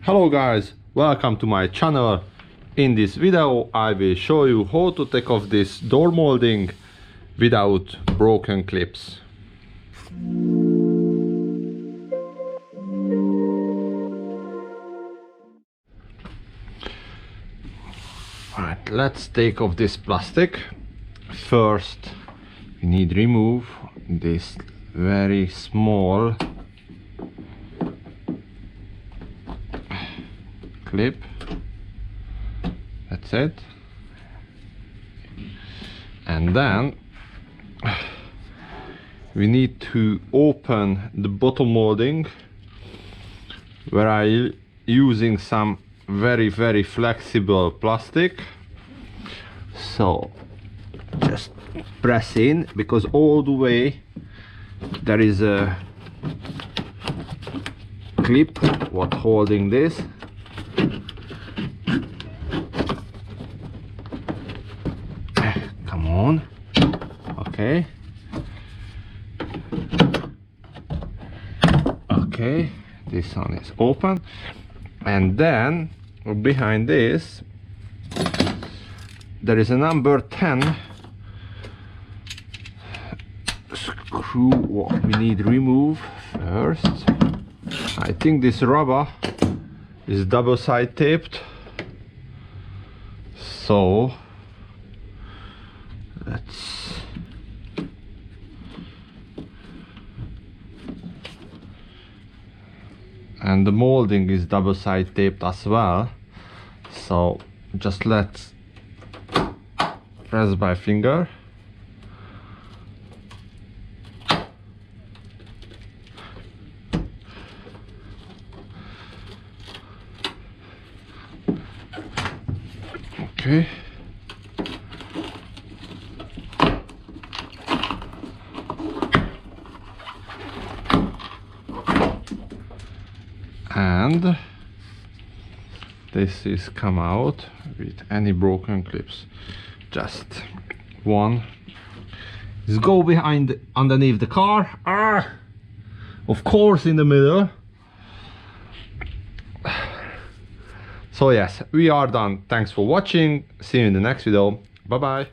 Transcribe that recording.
Hello guys, welcome to my channel. In this video I will show you how to take off this door molding without broken clips. Alright, let's take off this plastic. First we need to remove this very small clip. That's it. And then we need to open the bottom molding, where I using some very flexible plastic. So just press in, because all the way there is a clip what holding this. Come on. Okay, this one is open, and then behind this there is a number 10 screw what we need to remove first. I think this rubber is double side taped, so let's and the molding is double side taped as well, so just let's press by finger. Okay, and this is come out with any broken clips. Just one is go behind underneath the car, of course in the middle. So yes, we are done. Thanks for watching. See you in the next video. Bye bye.